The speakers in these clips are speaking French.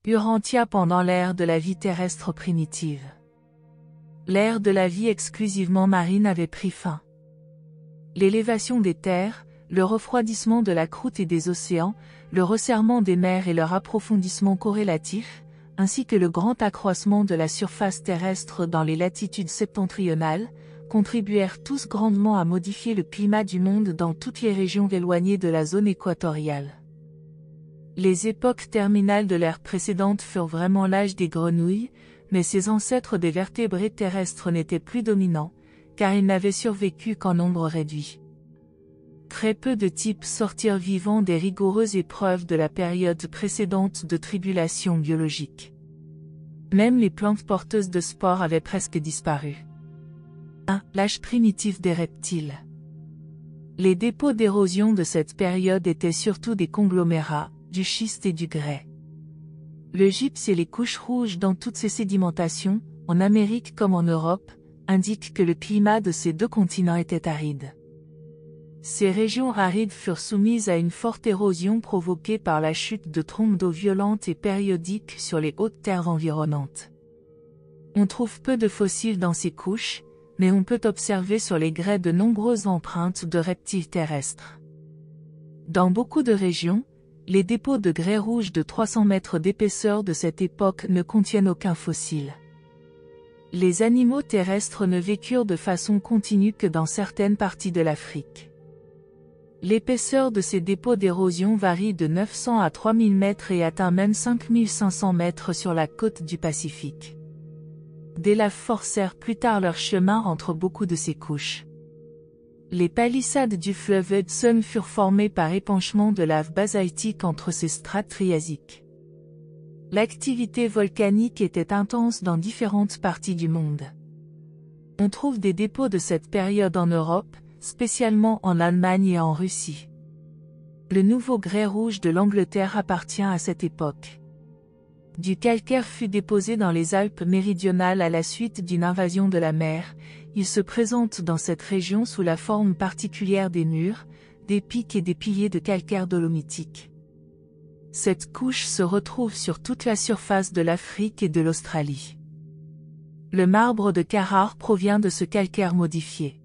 Urantia pendant l'ère de la vie terrestre primitive. L'ère de la vie exclusivement marine avait pris fin. L'élévation des terres, le refroidissement de la croûte et des océans, le resserrement des mers et leur approfondissement corrélatif, ainsi que le grand accroissement de la surface terrestre dans les latitudes septentrionales, contribuèrent tous grandement à modifier le climat du monde dans toutes les régions éloignées de la zone équatoriale. Les époques terminales de l'ère précédente furent vraiment l'âge des grenouilles, mais ces ancêtres des vertébrés terrestres n'étaient plus dominants, car ils n'avaient survécu qu'en nombre réduit. Très peu de types sortirent vivants des rigoureuses épreuves de la période précédente de tribulation biologique. Même les plantes porteuses de spores avaient presque disparu. 1. L'âge primitif des reptiles. Les dépôts d'érosion de cette période étaient surtout des conglomérats, du schiste et du grès. Le gypse et les couches rouges dans toutes ces sédimentations, en Amérique comme en Europe, indiquent que le climat de ces deux continents était aride. Ces régions arides furent soumises à une forte érosion provoquée par la chute de trompes d'eau violentes et périodiques sur les hautes terres environnantes. On trouve peu de fossiles dans ces couches, mais on peut observer sur les grès de nombreuses empreintes de reptiles terrestres. Dans beaucoup de régions, les dépôts de grès rouge de 300 mètres d'épaisseur de cette époque ne contiennent aucun fossile. Les animaux terrestres ne vécurent de façon continue que dans certaines parties de l'Afrique. L'épaisseur de ces dépôts d'érosion varie de 900 à 3000 mètres et atteint même 5500 mètres sur la côte du Pacifique. Des laves forcèrent plus tard leur chemin entre beaucoup de ces couches. Les palissades du fleuve Hudson furent formées par épanchement de lave basaltique entre ces strates triasiques. L'activité volcanique était intense dans différentes parties du monde. On trouve des dépôts de cette période en Europe, spécialement en Allemagne et en Russie. Le nouveau grès rouge de l'Angleterre appartient à cette époque. Du calcaire fut déposé dans les Alpes méridionales à la suite d'une invasion de la mer. Il se présente dans cette région sous la forme particulière des murs, des pics et des piliers de calcaire dolomitique. Cette couche se retrouve sur toute la surface de l'Afrique et de l'Australie. Le marbre de Carrare provient de ce calcaire modifié.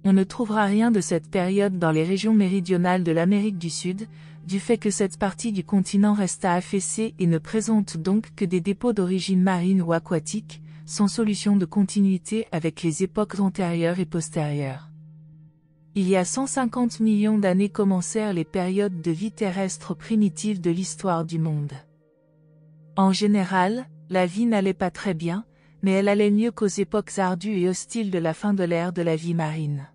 On ne trouvera rien de cette période dans les régions méridionales de l'Amérique du Sud, du fait que cette partie du continent resta affaissée et ne présente donc que des dépôts d'origine marine ou aquatique, sans solution de continuité avec les époques antérieures et postérieures. Il y a 150 millions d'années commencèrent les périodes de vie terrestre primitive de l'histoire du monde. En général, la vie n'allait pas très bien, mais elle allait mieux qu'aux époques ardues et hostiles de la fin de l'ère de la vie marine.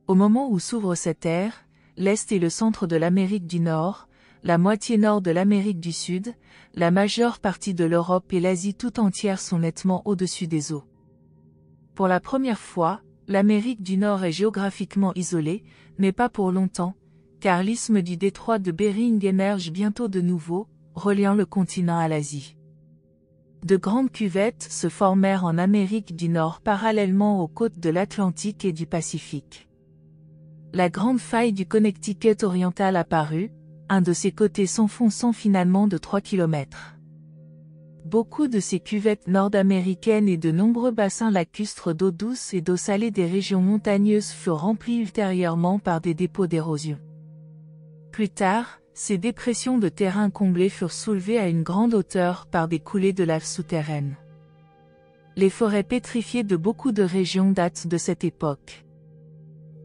Au moment où s'ouvre cette ère, l'Est et le centre de l'Amérique du Nord, la moitié nord de l'Amérique du Sud, la majeure partie de l'Europe et l'Asie tout entière sont nettement au-dessus des eaux. Pour la première fois, l'Amérique du Nord est géographiquement isolée, mais pas pour longtemps, car l'isthme du détroit de Bering émerge bientôt de nouveau, reliant le continent à l'Asie. De grandes cuvettes se formèrent en Amérique du Nord parallèlement aux côtes de l'Atlantique et du Pacifique. La grande faille du Connecticut oriental apparut, un de ses côtés s'enfonçant finalement de 3 km. Beaucoup de ces cuvettes nord-américaines et de nombreux bassins lacustres d'eau douce et d'eau salée des régions montagneuses furent remplis ultérieurement par des dépôts d'érosion. Plus tard, ces dépressions de terrain comblées furent soulevées à une grande hauteur par des coulées de lave souterraines. Les forêts pétrifiées de beaucoup de régions datent de cette époque.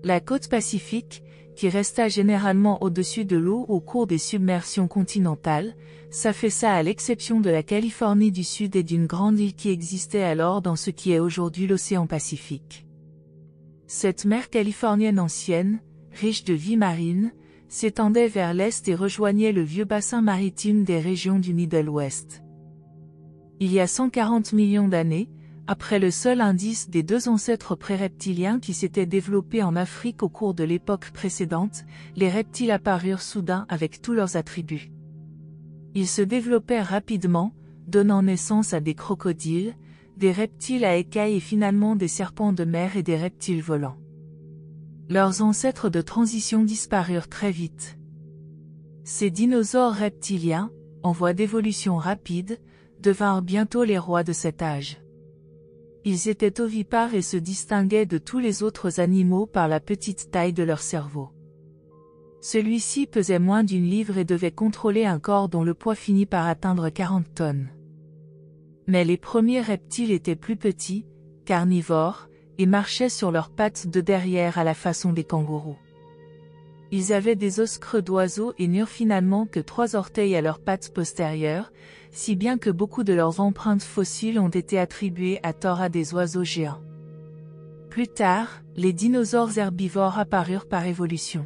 La côte pacifique, qui resta généralement au-dessus de l'eau au cours des submersions continentales, s'affaissa à l'exception de la Californie du Sud et d'une grande île qui existait alors dans ce qui est aujourd'hui l'océan Pacifique. Cette mer californienne ancienne, riche de vie marine, s'étendait vers l'est et rejoignait le vieux bassin maritime des régions du Middle West. Il y a 140 millions d'années, après le seul indice des deux ancêtres pré-reptiliens qui s'étaient développés en Afrique au cours de l'époque précédente, les reptiles apparurent soudain avec tous leurs attributs. Ils se développèrent rapidement, donnant naissance à des crocodiles, des reptiles à écailles et finalement des serpents de mer et des reptiles volants. Leurs ancêtres de transition disparurent très vite. Ces dinosaures reptiliens, en voie d'évolution rapide, devinrent bientôt les rois de cet âge. Ils étaient ovipares et se distinguaient de tous les autres animaux par la petite taille de leur cerveau. Celui-ci pesait moins d'une livre et devait contrôler un corps dont le poids finit par atteindre 40 tonnes. Mais les premiers reptiles étaient plus petits, carnivores, et marchaient sur leurs pattes de derrière à la façon des kangourous. Ils avaient des os creux d'oiseaux et n'eurent finalement que 3 orteils à leurs pattes postérieures, si bien que beaucoup de leurs empreintes fossiles ont été attribuées à tort à des oiseaux géants. Plus tard, les dinosaures herbivores apparurent par évolution.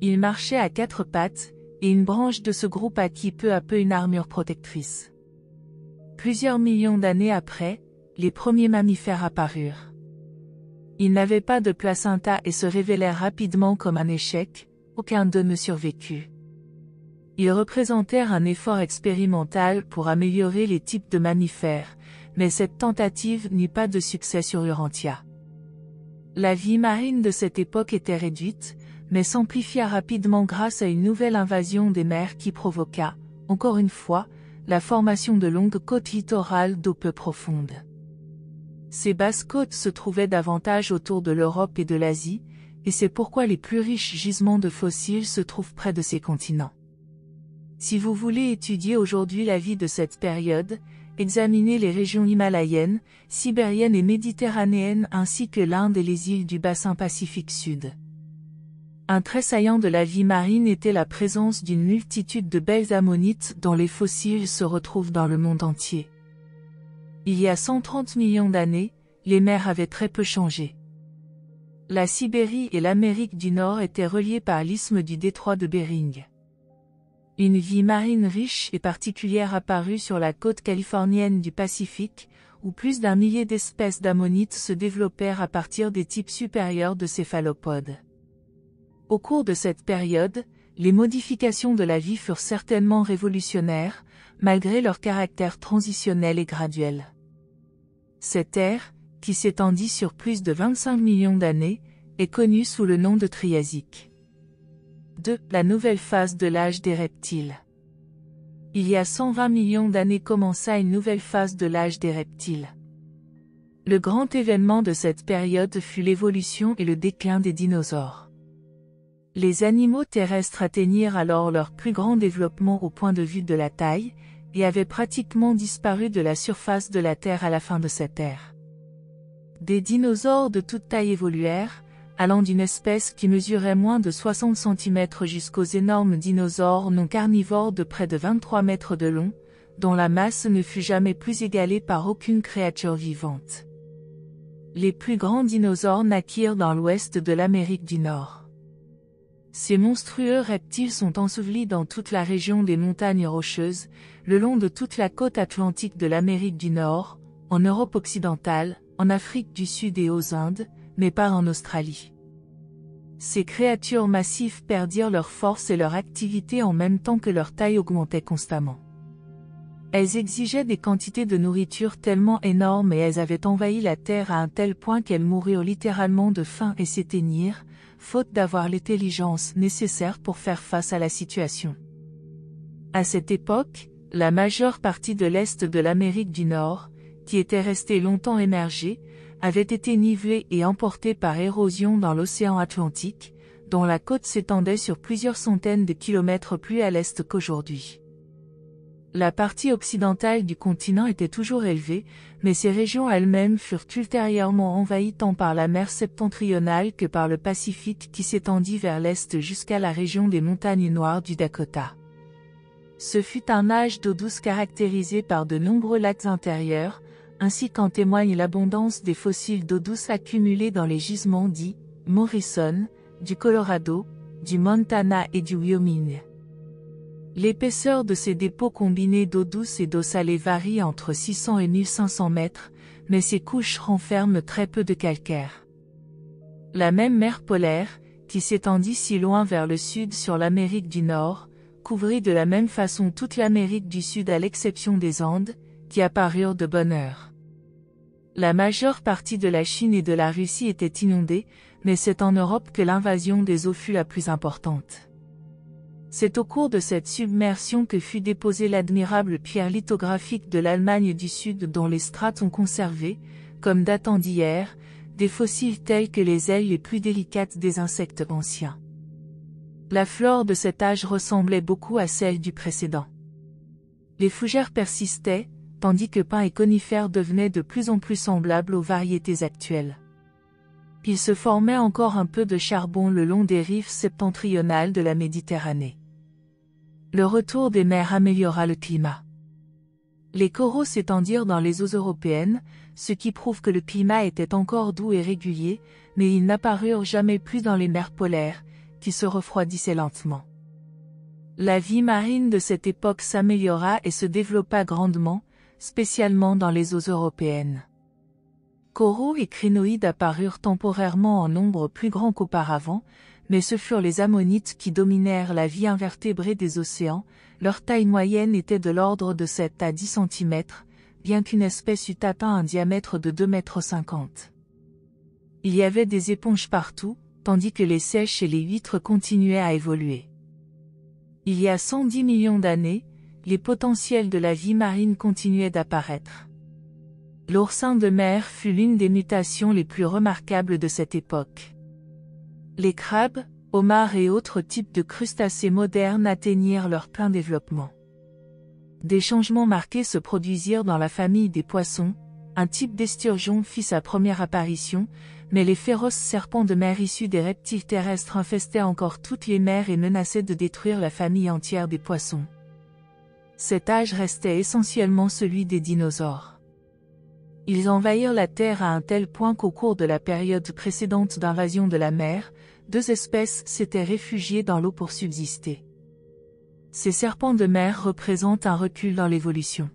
Ils marchaient à 4 pattes, et une branche de ce groupe acquit peu à peu une armure protectrice. Plusieurs millions d'années après, les premiers mammifères apparurent. Ils n'avaient pas de placenta et se révélèrent rapidement comme un échec, aucun d'eux ne survécut. Ils représentèrent un effort expérimental pour améliorer les types de mammifères, mais cette tentative n'eut pas de succès sur Urantia. La vie marine de cette époque était réduite, mais s'amplifia rapidement grâce à une nouvelle invasion des mers qui provoqua, encore une fois, la formation de longues côtes littorales d'eau peu profondes. Ces basses côtes se trouvaient davantage autour de l'Europe et de l'Asie, et c'est pourquoi les plus riches gisements de fossiles se trouvent près de ces continents. Si vous voulez étudier aujourd'hui la vie de cette période, examinez les régions himalayennes, sibériennes et méditerranéennes ainsi que l'Inde et les îles du bassin Pacifique Sud. Un trait saillant de la vie marine était la présence d'une multitude de belles ammonites dont les fossiles se retrouvent dans le monde entier. Il y a 130 millions d'années, les mers avaient très peu changé. La Sibérie et l'Amérique du Nord étaient reliées par l'isthme du détroit de Bering. Une vie marine riche et particulière apparut sur la côte californienne du Pacifique, où plus d'1 millier d'espèces d'ammonites se développèrent à partir des types supérieurs de céphalopodes. Au cours de cette période, les modifications de la vie furent certainement révolutionnaires, malgré leur caractère transitionnel et graduel. Cette ère, qui s'étendit sur plus de 25 millions d'années, est connue sous le nom de Triasique. 2. La nouvelle phase de l'âge des reptiles. Il y a 120 millions d'années commença une nouvelle phase de l'âge des reptiles. Le grand événement de cette période fut l'évolution et le déclin des dinosaures. Les animaux terrestres atteignirent alors leur plus grand développement au point de vue de la taille, et avaient pratiquement disparu de la surface de la Terre à la fin de cette ère. Des dinosaures de toute taille évoluèrent, allant d'une espèce qui mesurait moins de 60 cm jusqu'aux énormes dinosaures non carnivores de près de 23 mètres de long, dont la masse ne fut jamais plus égalée par aucune créature vivante. Les plus grands dinosaures naquirent dans l'ouest de l'Amérique du Nord. Ces monstrueux reptiles sont ensevelis dans toute la région des montagnes rocheuses, le long de toute la côte atlantique de l'Amérique du Nord, en Europe occidentale, en Afrique du Sud et aux Indes, mais pas en Australie. Ces créatures massives perdirent leur force et leur activité en même temps que leur taille augmentait constamment. Elles exigeaient des quantités de nourriture tellement énormes et elles avaient envahi la terre à un tel point qu'elles moururent littéralement de faim et s'éteignirent, faute d'avoir l'intelligence nécessaire pour faire face à la situation. À cette époque, la majeure partie de l'Est de l'Amérique du Nord, qui était restée longtemps émergée, avait été nivelée et emportée par érosion dans l'océan Atlantique, dont la côte s'étendait sur plusieurs centaines de kilomètres plus à l'est qu'aujourd'hui. La partie occidentale du continent était toujours élevée, mais ces régions elles-mêmes furent ultérieurement envahies tant par la mer septentrionale que par le Pacifique qui s'étendit vers l'est jusqu'à la région des montagnes noires du Dakota. Ce fut un âge d'eau douce caractérisé par de nombreux lacs intérieurs, ainsi qu'en témoigne l'abondance des fossiles d'eau douce accumulés dans les gisements dits Morrison, du Colorado, du Montana et du Wyoming. L'épaisseur de ces dépôts combinés d'eau douce et d'eau salée varie entre 600 et 1500 mètres, mais ces couches renferment très peu de calcaire. La même mer polaire, qui s'étendit si loin vers le sud sur l'Amérique du Nord, couvrit de la même façon toute l'Amérique du Sud à l'exception des Andes, qui apparurent de bonne heure. La majeure partie de la Chine et de la Russie était inondée, mais c'est en Europe que l'invasion des eaux fut la plus importante. C'est au cours de cette submersion que fut déposée l'admirable pierre lithographique de l'Allemagne du Sud dont les strates ont conservé, comme datant d'hier, des fossiles tels que les ailes les plus délicates des insectes anciens. La flore de cet âge ressemblait beaucoup à celle du précédent. Les fougères persistaient, tandis que pins et conifères devenaient de plus en plus semblables aux variétés actuelles. Il se formait encore un peu de charbon le long des rives septentrionales de la Méditerranée. Le retour des mers améliora le climat. Les coraux s'étendirent dans les eaux européennes, ce qui prouve que le climat était encore doux et régulier, mais ils n'apparurent jamais plus dans les mers polaires, qui se refroidissaient lentement. La vie marine de cette époque s'améliora et se développa grandement, spécialement dans les eaux européennes. Coraux et crinoïdes apparurent temporairement en nombre plus grand qu'auparavant, mais ce furent les ammonites qui dominèrent la vie invertébrée des océans. Leur taille moyenne était de l'ordre de 7 à 10 cm, bien qu'une espèce eût atteint un diamètre de 2,50 m. Il y avait des éponges partout, tandis que les seiches et les huîtres continuaient à évoluer. Il y a 110 millions d'années, les potentiels de la vie marine continuaient d'apparaître. L'oursin de mer fut l'une des mutations les plus remarquables de cette époque. Les crabes, homards et autres types de crustacés modernes atteignirent leur plein développement. Des changements marqués se produisirent dans la famille des poissons, un type d'esturgeon fit sa première apparition, mais les féroces serpents de mer issus des reptiles terrestres infestaient encore toutes les mers et menaçaient de détruire la famille entière des poissons. Cet âge restait essentiellement celui des dinosaures. Ils envahirent la Terre à un tel point qu'au cours de la période précédente d'invasion de la mer, 2 espèces s'étaient réfugiées dans l'eau pour subsister. Ces serpents de mer représentent un recul dans l'évolution.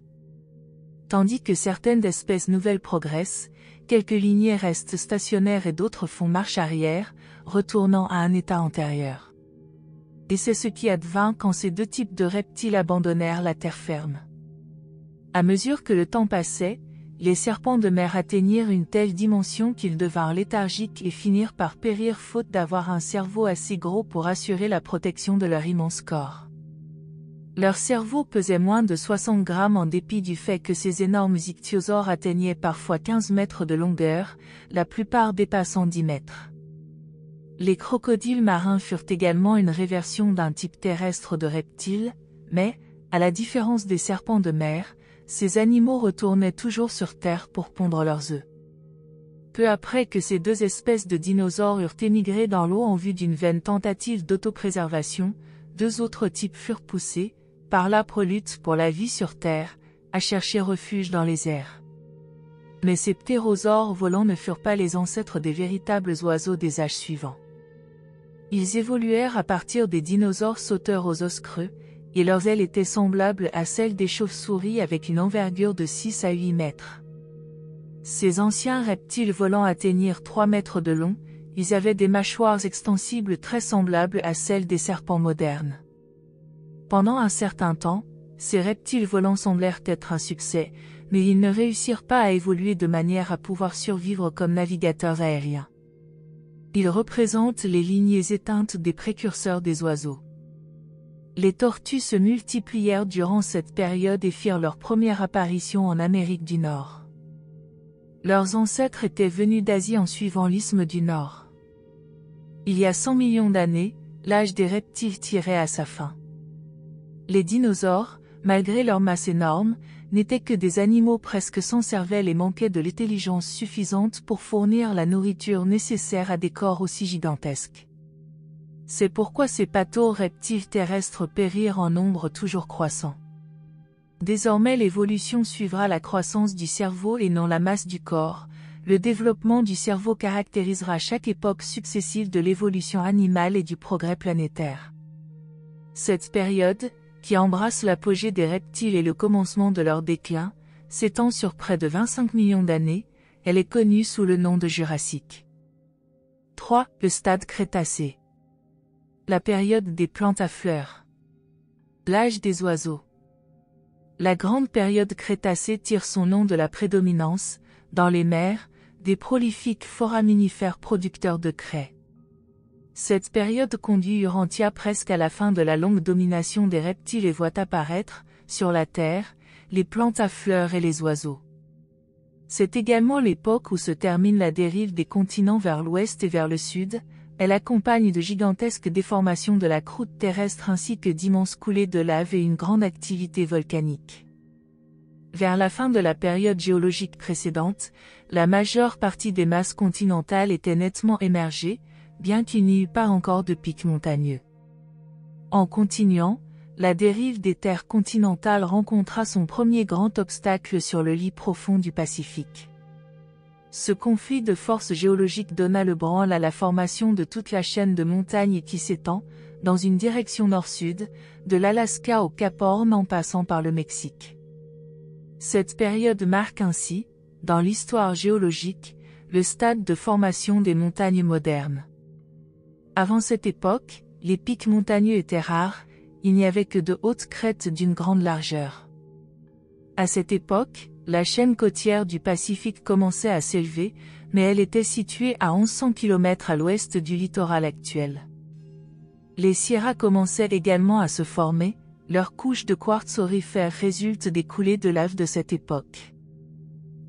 Tandis que certaines espèces nouvelles progressent, quelques lignées restent stationnaires et d'autres font marche arrière, retournant à un état antérieur. Et c'est ce qui advint quand ces 2 types de reptiles abandonnèrent la terre ferme. À mesure que le temps passait, les serpents de mer atteignirent une telle dimension qu'ils devinrent léthargiques et finirent par périr faute d'avoir un cerveau assez gros pour assurer la protection de leur immense corps. Leur cerveau pesait moins de 60 grammes en dépit du fait que ces énormes ichthyosaures atteignaient parfois 15 mètres de longueur, la plupart dépassant 10 mètres. Les crocodiles marins furent également une réversion d'un type terrestre de reptiles, mais, à la différence des serpents de mer, ces animaux retournaient toujours sur Terre pour pondre leurs œufs. Peu après que ces 2 espèces de dinosaures eurent émigré dans l'eau en vue d'une vaine tentative d'autopréservation, 2 autres types furent poussés, par l'âpre lutte pour la vie sur Terre, à chercher refuge dans les airs. Mais ces ptérosaures volants ne furent pas les ancêtres des véritables oiseaux des âges suivants. Ils évoluèrent à partir des dinosaures sauteurs aux os creux, et leurs ailes étaient semblables à celles des chauves-souris avec une envergure de 6 à 8 mètres. Ces anciens reptiles volants atteignirent 3 mètres de long, ils avaient des mâchoires extensibles très semblables à celles des serpents modernes. Pendant un certain temps, ces reptiles volants semblèrent être un succès, mais ils ne réussirent pas à évoluer de manière à pouvoir survivre comme navigateurs aériens. Ils représentent les lignées éteintes des précurseurs des oiseaux. Les tortues se multiplièrent durant cette période et firent leur première apparition en Amérique du Nord. Leurs ancêtres étaient venus d'Asie en suivant l'isthme du Nord. Il y a 100 millions d'années, l'âge des reptiles tirait à sa fin. Les dinosaures, malgré leur masse énorme, n'étaient que des animaux presque sans cervelle et manquaient de l'intelligence suffisante pour fournir la nourriture nécessaire à des corps aussi gigantesques. C'est pourquoi ces pato-reptiles terrestres périrent en nombre toujours croissant. Désormais l'évolution suivra la croissance du cerveau et non la masse du corps. Le développement du cerveau caractérisera chaque époque successive de l'évolution animale et du progrès planétaire. Cette période, qui embrasse l'apogée des reptiles et le commencement de leur déclin, s'étend sur près de 25 millions d'années, elle est connue sous le nom de Jurassique. 3. Le stade Crétacé. La période des plantes à fleurs. L'âge des oiseaux. La grande période Crétacée tire son nom de la prédominance, dans les mers, des prolifiques foraminifères producteurs de craie. Cette période conduit Urantia presque à la fin de la longue domination des reptiles et voit apparaître, sur la Terre, les plantes à fleurs et les oiseaux. C'est également l'époque où se termine la dérive des continents vers l'ouest et vers le sud. Elle accompagne de gigantesques déformations de la croûte terrestre ainsi que d'immenses coulées de lave et une grande activité volcanique. Vers la fin de la période géologique précédente, la majeure partie des masses continentales était nettement émergée, bien qu'il n'y eût pas encore de pics montagneux. En continuant, la dérive des terres continentales rencontra son premier grand obstacle sur le lit profond du Pacifique. Ce conflit de forces géologiques donna le branle à la formation de toute la chaîne de montagnes qui s'étend, dans une direction nord-sud, de l'Alaska au Cap Horn en passant par le Mexique. Cette période marque ainsi, dans l'histoire géologique, le stade de formation des montagnes modernes. Avant cette époque, les pics montagneux étaient rares, il n'y avait que de hautes crêtes d'une grande largeur. À cette époque, la chaîne côtière du Pacifique commençait à s'élever, mais elle était située à 1100 km à l'ouest du littoral actuel. Les sierras commençaient également à se former, leurs couches de quartz aurifère résultent des coulées de lave de cette époque.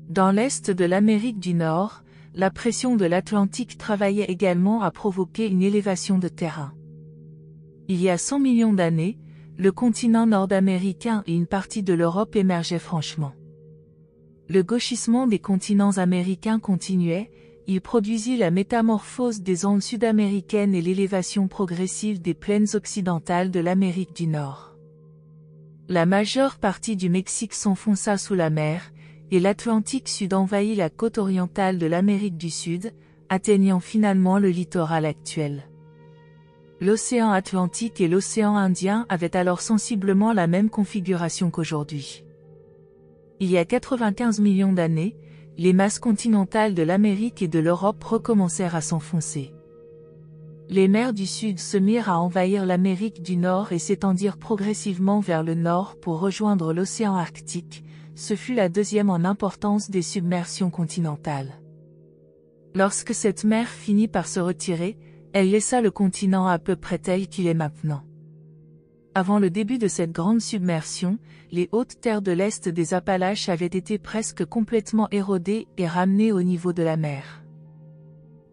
Dans l'est de l'Amérique du Nord, la pression de l'Atlantique travaillait également à provoquer une élévation de terrain. Il y a 100 millions d'années, le continent nord-américain et une partie de l'Europe émergeaient franchement. Le gauchissement des continents américains continuait, il produisit la métamorphose des Andes sud-américaines et l'élévation progressive des plaines occidentales de l'Amérique du Nord. La majeure partie du Mexique s'enfonça sous la mer, et l'Atlantique Sud envahit la côte orientale de l'Amérique du Sud, atteignant finalement le littoral actuel. L'océan Atlantique et l'océan Indien avaient alors sensiblement la même configuration qu'aujourd'hui. Il y a 95 millions d'années, les masses continentales de l'Amérique et de l'Europe recommencèrent à s'enfoncer. Les mers du Sud se mirent à envahir l'Amérique du Nord et s'étendirent progressivement vers le nord pour rejoindre l'océan Arctique. Ce fut la deuxième en importance des submersions continentales. Lorsque cette mer finit par se retirer, elle laissa le continent à peu près tel qu'il est maintenant. Avant le début de cette grande submersion, les hautes terres de l'est des Appalaches avaient été presque complètement érodées et ramenées au niveau de la mer.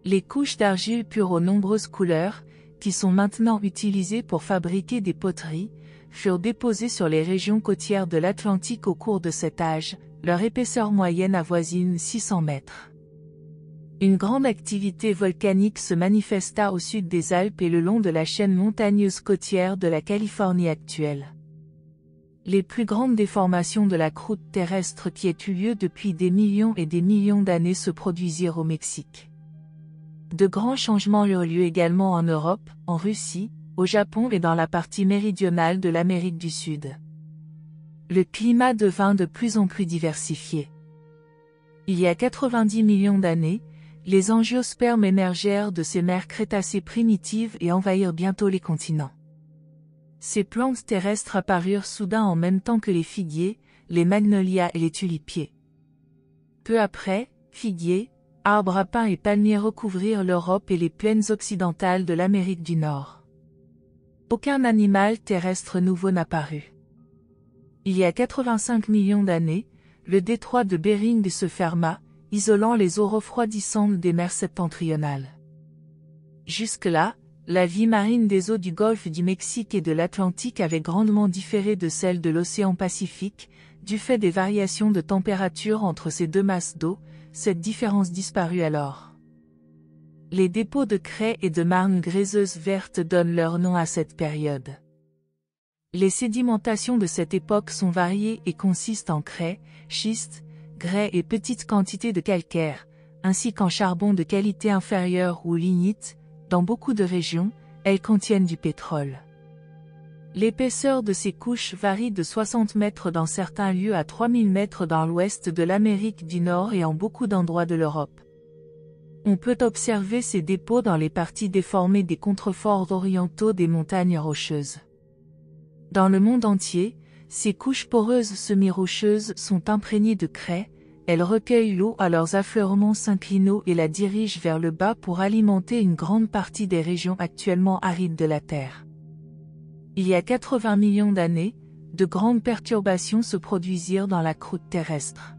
Les couches d'argile pure aux nombreuses couleurs, qui sont maintenant utilisées pour fabriquer des poteries, furent déposées sur les régions côtières de l'Atlantique au cours de cet âge, leur épaisseur moyenne avoisine 600 mètres. Une grande activité volcanique se manifesta au sud des Alpes et le long de la chaîne montagneuse côtière de la Californie actuelle. Les plus grandes déformations de la croûte terrestre qui aient eu lieu depuis des millions et des millions d'années se produisirent au Mexique. De grands changements eurent lieu également en Europe, en Russie, au Japon et dans la partie méridionale de l'Amérique du Sud. Le climat devint de plus en plus diversifié. Il y a 90 millions d'années, les angiospermes émergèrent de ces mers crétacées primitives et envahirent bientôt les continents. Ces plantes terrestres apparurent soudain en même temps que les figuiers, les magnolias et les tulipiers. Peu après, figuiers, arbres à pin et palmiers recouvrirent l'Europe et les plaines occidentales de l'Amérique du Nord. Aucun animal terrestre nouveau n'apparut. Il y a 85 millions d'années, le détroit de Bering se ferma, isolant les eaux refroidissantes des mers septentrionales. Jusque-là, la vie marine des eaux du golfe du Mexique et de l'Atlantique avait grandement différé de celle de l'océan Pacifique, du fait des variations de température entre ces deux masses d'eau. Cette différence disparut alors. Les dépôts de craie et de marnes gréseuses vertes donnent leur nom à cette période. Les sédimentations de cette époque sont variées et consistent en craie, schiste, grès et petites quantités de calcaire, ainsi qu'en charbon de qualité inférieure ou lignite. Dans beaucoup de régions, elles contiennent du pétrole. L'épaisseur de ces couches varie de 60 mètres dans certains lieux à 3000 mètres dans l'ouest de l'Amérique du Nord et en beaucoup d'endroits de l'Europe. On peut observer ces dépôts dans les parties déformées des contreforts orientaux des montagnes rocheuses. Dans le monde entier, ces couches poreuses semi-rocheuses sont imprégnées de craie, Elles recueillent l'eau à leurs affleurements synclinaux et la dirigent vers le bas pour alimenter une grande partie des régions actuellement arides de la Terre. Il y a 80 millions d'années, de grandes perturbations se produisirent dans la croûte terrestre.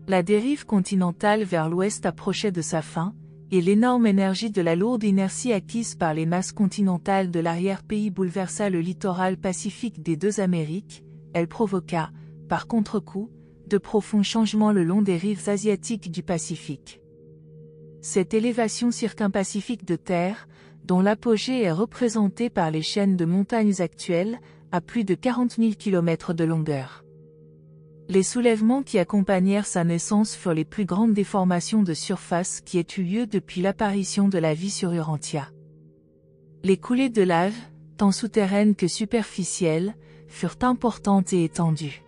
La dérive continentale vers l'ouest approchait de sa fin, et l'énorme énergie de la lourde inertie acquise par les masses continentales de l'arrière-pays bouleversa le littoral pacifique des deux Amériques. Elle provoqua, par contre-coup, de profonds changements le long des rives asiatiques du Pacifique. Cette élévation circumpacifique de terre, dont l'apogée est représentée par les chaînes de montagnes actuelles, a plus de 40 000 km de longueur. Les soulèvements qui accompagnèrent sa naissance furent les plus grandes déformations de surface qui aient eu lieu depuis l'apparition de la vie sur Urantia. Les coulées de lave, tant souterraines que superficielles, furent importantes et étendues.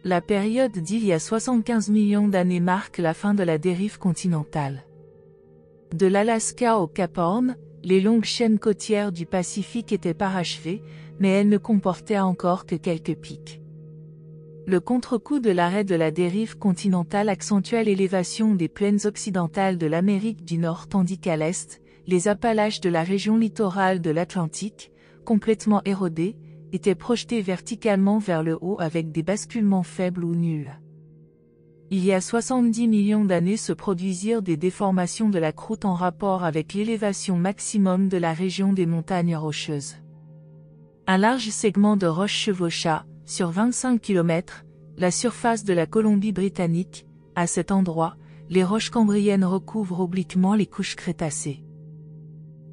La période d'il y a 75 millions d'années marque la fin de la dérive continentale. De l'Alaska au Cap Horn, les longues chaînes côtières du Pacifique étaient parachevées, mais elles ne comportaient encore que quelques pics. Le contre-coup de l'arrêt de la dérive continentale accentua l'élévation des plaines occidentales de l'Amérique du Nord tandis qu'à l'est, les Appalaches de la région littorale de l'Atlantique, complètement érodées, étaient projetés verticalement vers le haut avec des basculements faibles ou nuls. Il y a 70 millions d'années se produisirent des déformations de la croûte en rapport avec l'élévation maximum de la région des montagnes rocheuses. Un large segment de roche chevaucha, sur 25 km, la surface de la Colombie-Britannique. À cet endroit, les roches cambriennes recouvrent obliquement les couches crétacées.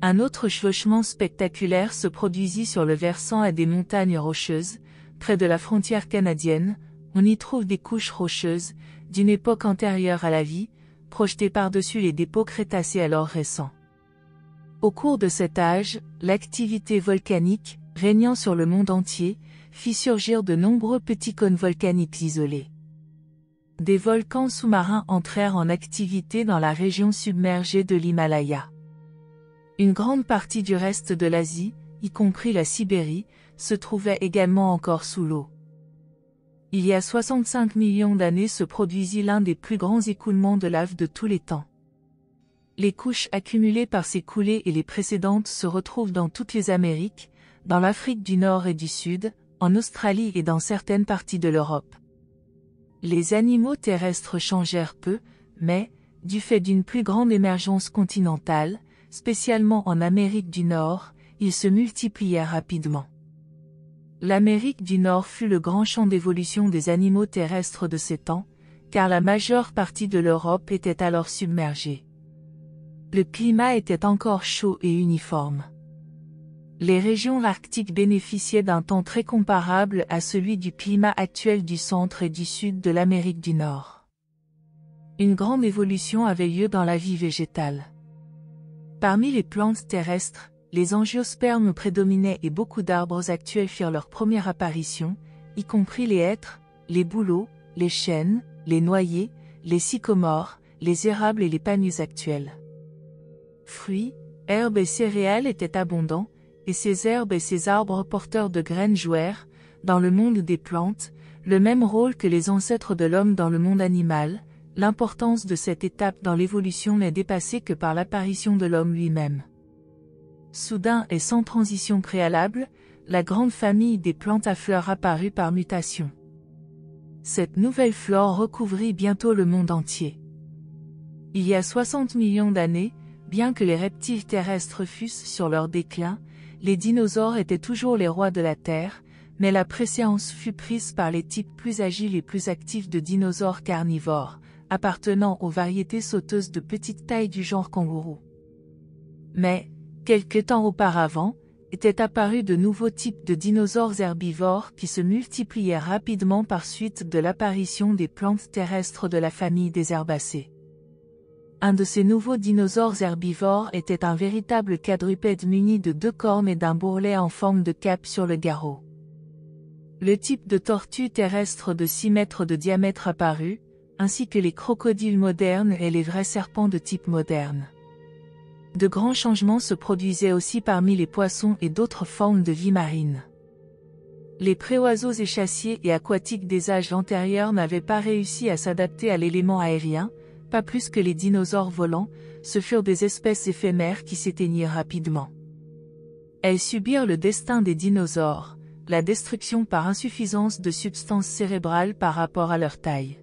Un autre chevauchement spectaculaire se produisit sur le versant des montagnes rocheuses, près de la frontière canadienne. On y trouve des couches rocheuses, d'une époque antérieure à la vie, projetées par-dessus les dépôts crétacés alors récents. Au cours de cet âge, l'activité volcanique, régnant sur le monde entier, fit surgir de nombreux petits cônes volcaniques isolés. Des volcans sous-marins entrèrent en activité dans la région submergée de l'Himalaya. Une grande partie du reste de l'Asie, y compris la Sibérie, se trouvait également encore sous l'eau. Il y a 65 millions d'années se produisit l'un des plus grands écoulements de lave de tous les temps. Les couches accumulées par ces coulées et les précédentes se retrouvent dans toutes les Amériques, dans l'Afrique du Nord et du Sud, en Australie et dans certaines parties de l'Europe. Les animaux terrestres changèrent peu, mais, du fait d'une plus grande émergence continentale, spécialement en Amérique du Nord, ils se multiplièrent rapidement. L'Amérique du Nord fut le grand champ d'évolution des animaux terrestres de ces temps, car la majeure partie de l'Europe était alors submergée. Le climat était encore chaud et uniforme. Les régions arctiques bénéficiaient d'un temps très comparable à celui du climat actuel du centre et du sud de l'Amérique du Nord. Une grande évolution avait lieu dans la vie végétale. Parmi les plantes terrestres, les angiospermes prédominaient et beaucoup d'arbres actuels firent leur première apparition, y compris les hêtres, les bouleaux, les chênes, les noyers, les sycomores, les érables et les pagnus actuels. Fruits, herbes et céréales étaient abondants, et ces herbes et ces arbres porteurs de graines jouèrent, dans le monde des plantes, le même rôle que les ancêtres de l'homme dans le monde animal. L'importance de cette étape dans l'évolution n'est dépassée que par l'apparition de l'homme lui-même. Soudain et sans transition préalable, la grande famille des plantes à fleurs apparut par mutation. Cette nouvelle flore recouvrit bientôt le monde entier. Il y a 60 millions d'années, bien que les reptiles terrestres fussent sur leur déclin, les dinosaures étaient toujours les rois de la Terre, mais la préséance fut prise par les types plus agiles et plus actifs de dinosaures carnivores, appartenant aux variétés sauteuses de petite taille du genre kangourou. Mais, quelque temps auparavant, étaient apparus de nouveaux types de dinosaures herbivores qui se multipliaient rapidement par suite de l'apparition des plantes terrestres de la famille des herbacées. Un de ces nouveaux dinosaures herbivores était un véritable quadrupède muni de 2 cornes et d'un bourrelet en forme de cape sur le garrot. Le type de tortue terrestre de 6 mètres de diamètre apparut, ainsi que les crocodiles modernes et les vrais serpents de type moderne. De grands changements se produisaient aussi parmi les poissons et d'autres formes de vie marine. Les préoiseaux échassiers et aquatiques des âges antérieurs n'avaient pas réussi à s'adapter à l'élément aérien, pas plus que les dinosaures volants, ce furent des espèces éphémères qui s'éteignirent rapidement. Elles subirent le destin des dinosaures, la destruction par insuffisance de substance cérébrale par rapport à leur taille.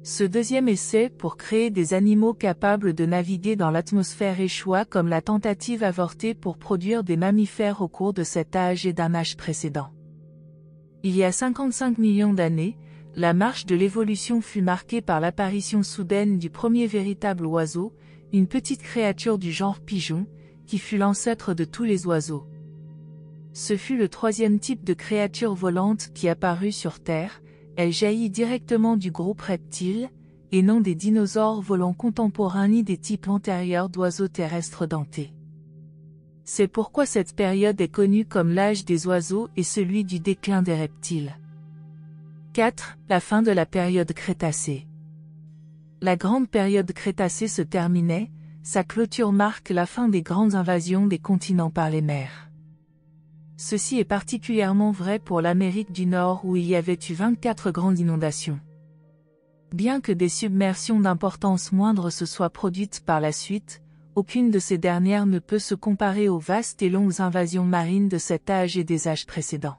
Ce deuxième essai pour créer des animaux capables de naviguer dans l'atmosphère échoua comme la tentative avortée pour produire des mammifères au cours de cet âge et d'un âge précédent. Il y a 55 millions d'années, la marche de l'évolution fut marquée par l'apparition soudaine du premier véritable oiseau, une petite créature du genre pigeon, qui fut l'ancêtre de tous les oiseaux. Ce fut le troisième type de créature volante qui apparut sur Terre, elle jaillit directement du groupe reptile, et non des dinosaures volants contemporains ni des types antérieurs d'oiseaux terrestres dentés. C'est pourquoi cette période est connue comme l'âge des oiseaux et celui du déclin des reptiles. 4. La fin de la période Crétacée. La grande période Crétacée se terminait, sa clôture marque la fin des grandes invasions des continents par les mers. Ceci est particulièrement vrai pour l'Amérique du Nord où il y avait eu 24 grandes inondations. Bien que des submersions d'importance moindre se soient produites par la suite, aucune de ces dernières ne peut se comparer aux vastes et longues invasions marines de cet âge et des âges précédents.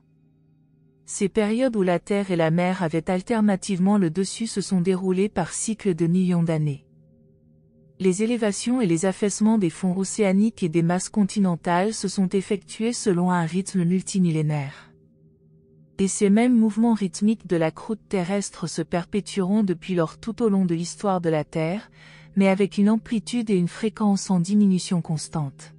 Ces périodes où la terre et la mer avaient alternativement le dessus se sont déroulées par cycles de millions d'années. Les élévations et les affaissements des fonds océaniques et des masses continentales se sont effectués selon un rythme multimillénaire. Et ces mêmes mouvements rythmiques de la croûte terrestre se perpétueront depuis lors tout au long de l'histoire de la Terre, mais avec une amplitude et une fréquence en diminution constante.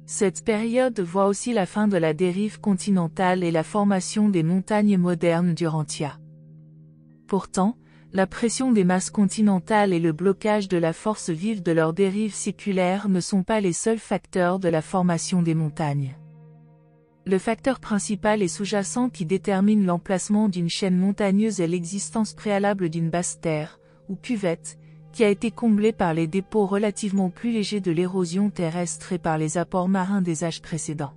Cette période voit aussi la fin de la dérive continentale et la formation des montagnes modernes d'Urantia. Pourtant, la pression des masses continentales et le blocage de la force vive de leur dérive séculaire ne sont pas les seuls facteurs de la formation des montagnes. Le facteur principal et sous-jacent qui détermine l'emplacement d'une chaîne montagneuse est l'existence préalable d'une basse terre, ou cuvette, qui a été comblée par les dépôts relativement plus légers de l'érosion terrestre et par les apports marins des âges précédents.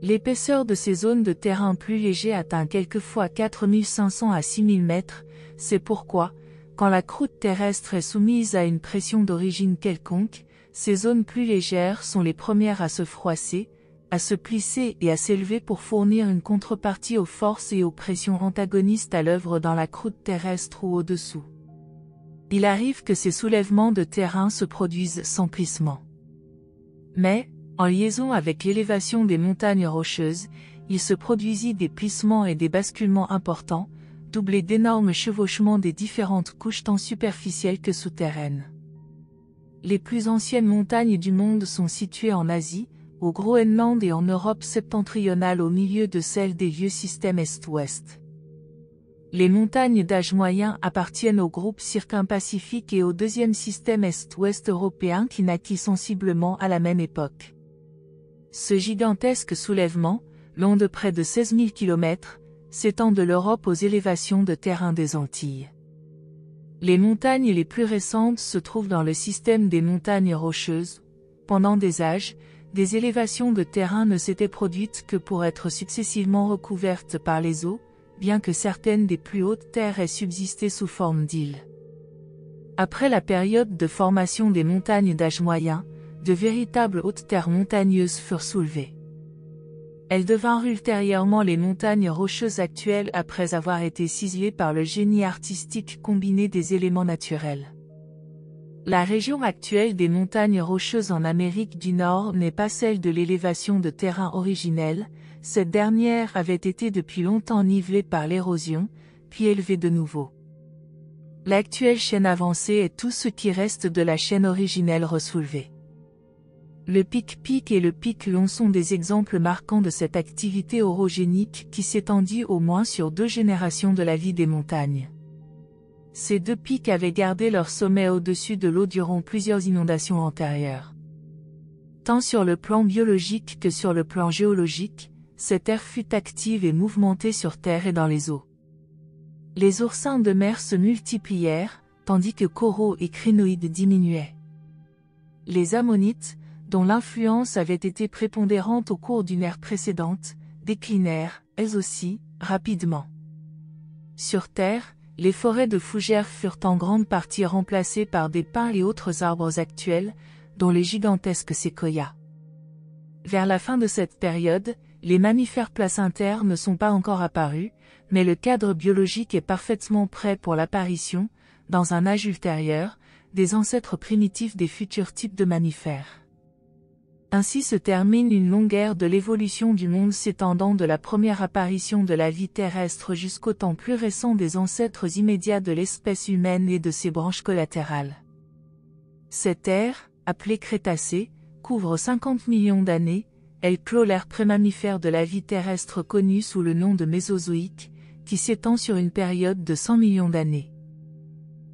L'épaisseur de ces zones de terrain plus léger atteint quelquefois 4500 à 6000 mètres, c'est pourquoi, quand la croûte terrestre est soumise à une pression d'origine quelconque, ces zones plus légères sont les premières à se froisser, à se plisser et à s'élever pour fournir une contrepartie aux forces et aux pressions antagonistes à l'œuvre dans la croûte terrestre ou au-dessous. Il arrive que ces soulèvements de terrain se produisent sans plissement. Mais, en liaison avec l'élévation des montagnes rocheuses, il se produisit des plissements et des basculements importants, doublés d'énormes chevauchements des différentes couches tant superficielles que souterraines. Les plus anciennes montagnes du monde sont situées en Asie, au Groenland et en Europe septentrionale au milieu de celles des vieux systèmes Est-Ouest. Les montagnes d'âge moyen appartiennent au groupe circumpacifique et au deuxième système Est-Ouest européen qui naquit sensiblement à la même époque. Ce gigantesque soulèvement, long de près de 16 000 km, s'étend de l'Europe aux élévations de terrain des Antilles. Les montagnes les plus récentes se trouvent dans le système des montagnes rocheuses. Pendant des âges, des élévations de terrain ne s'étaient produites que pour être successivement recouvertes par les eaux, bien que certaines des plus hautes terres aient subsisté sous forme d'îles. Après la période de formation des montagnes d'âge moyen, de véritables hautes terres montagneuses furent soulevées. Elles devinrent ultérieurement les montagnes rocheuses actuelles après avoir été ciselées par le génie artistique combiné des éléments naturels. La région actuelle des montagnes rocheuses en Amérique du Nord n'est pas celle de l'élévation de terrain originelle, cette dernière avait été depuis longtemps nivelée par l'érosion, puis élevée de nouveau. L'actuelle chaîne avancée est tout ce qui reste de la chaîne originelle ressoulevée. Le pic-pic et le pic long sont des exemples marquants de cette activité orogénique qui s'étendit au moins sur 2 générations de la vie des montagnes. Ces 2 pics avaient gardé leur sommet au-dessus de l'eau durant plusieurs inondations antérieures. Tant sur le plan biologique que sur le plan géologique, cette ère fut active et mouvementée sur Terre et dans les eaux. Les oursins de mer se multiplièrent, tandis que coraux et crinoïdes diminuaient. Les ammonites, dont l'influence avait été prépondérante au cours d'une ère précédente, déclinèrent, elles aussi, rapidement. Sur Terre, les forêts de fougères furent en grande partie remplacées par des pins et autres arbres actuels, dont les gigantesques séquoias. Vers la fin de cette période, les mammifères placentaires ne sont pas encore apparus, mais le cadre biologique est parfaitement prêt pour l'apparition, dans un âge ultérieur, des ancêtres primitifs des futurs types de mammifères. Ainsi se termine une longue ère de l'évolution du monde s'étendant de la première apparition de la vie terrestre jusqu'au temps plus récent des ancêtres immédiats de l'espèce humaine et de ses branches collatérales. Cette ère, appelée Crétacé, couvre 50 millions d'années, elle clôt l'ère prémammifère de la vie terrestre connue sous le nom de Mésozoïque, qui s'étend sur une période de 100 millions d'années.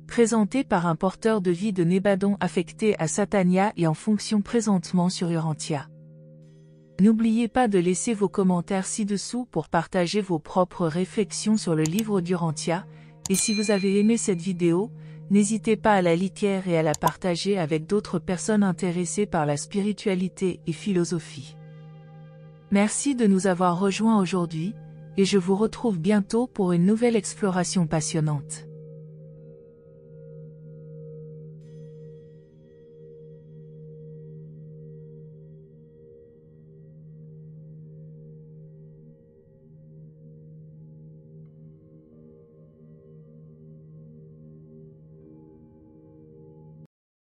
Présenté par un porteur de vie de Nébadon affecté à Satania et en fonction présentement sur Urantia. N'oubliez pas de laisser vos commentaires ci-dessous pour partager vos propres réflexions sur le livre d'Urantia, et si vous avez aimé cette vidéo, n'hésitez pas à la liker et à la partager avec d'autres personnes intéressées par la spiritualité et philosophie. Merci de nous avoir rejoints aujourd'hui, et je vous retrouve bientôt pour une nouvelle exploration passionnante.